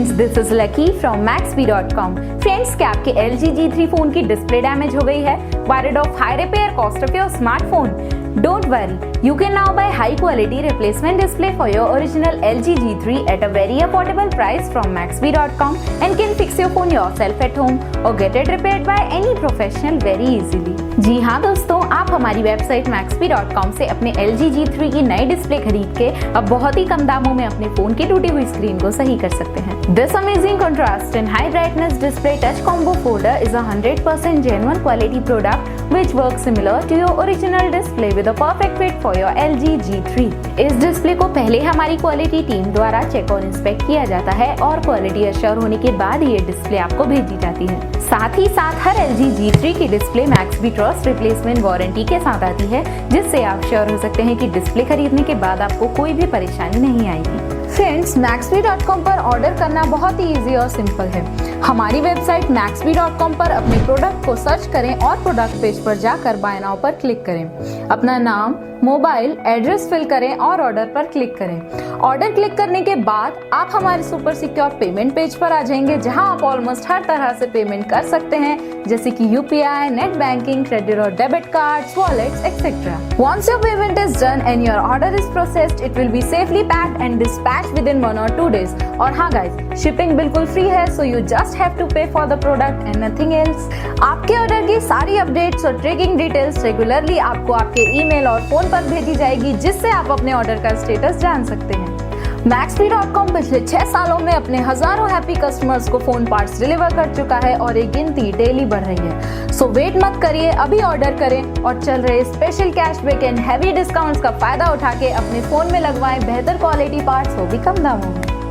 Friends, this is lucky from Maxbhi.com। Friends, क्या आपके LG G3 phone की display damage हो गई है? Worried of high repair cost of your smartphone? Don't worry, you can now buy high quality replacement display for your original LG G3 at a very affordable price from Maxbhi.com and can fix your phone yourself at home or get it repaired by any professional very easily। जी हाँ दोस्तों, आप हमारी website Maxbhi.com से अपने LG G3 की नई display खरीद के अब बहुत ही कम दामों में अपने फोन की टूटी हुई स्क्रीन को सही कर सकते हैं। This amazing contrast and high brightness display touch combo folder is a 100% genuine quality product which works similar to your original display with a perfect fit for your LG G3। इस display को पहले हमारी quality team द्वारा check और inspect किया जाता है और क्वालिटी अश्योर होने के बाद ये डिस्प्ले आपको भेजी जाती है। साथ ही साथ हर LG G3 की display Maxbhi trust replacement warranty के साथ आती है, जिससे आप श्योर हो सकते हैं कि डिस्प्ले खरीदने के बाद आपको कोई भी परेशानी नहीं आएगी। फ्रेंड्स, Maxbhi.com पर ऑर्डर करना बहुत ही इजी और सिंपल है। हमारी वेबसाइट Maxbhi.com पर अपने प्रोडक्ट को सर्च करें और प्रोडक्ट पेज पर जाकर बाय नाउ पर क्लिक करें। अपना नाम, मोबाइल, एड्रेस फिल करें और ऑर्डर पर क्लिक करें। ऑर्डर क्लिक करने के बाद आप हमारे सुपर सिक्योर पेमेंट पेज पर आ जाएंगे, जहां आप ऑलमोस्ट हर तरह से पेमेंट कर सकते हैं, जैसे कि UPI, नेट बैंकिंग, क्रेडिट और debit cards, wallets etcetera. Once your payment is done and your order is processed, it will be safely packed and dispatched within 1 or 2 days। और हाँ गाइस, शिपिंग बिल्कुल free है, so you just have to pay for the product and nothing else। आपके order की सारी updates और tracking details regularly आपको आपके ईमेल और फोन पर भेजी जाएगी, जिससे आप अपने ऑर्डर का स्टेटस जान सकते हैं। Maxbhi.com पिछले 6 सालों में अपने हजारों हैप्पी कस्टमर्स को फोन पार्ट्स डिलीवर कर चुका है और ये गिनती डेली बढ़ रही है। सो वेट मत करिए, अभी ऑर्डर करें और चल रहे special cashback and heavy discounts का फायदा उठा के अपने फोन में लगवाएं बेहतर क्वालिटी पार्ट्स, वो भी कम दामों में।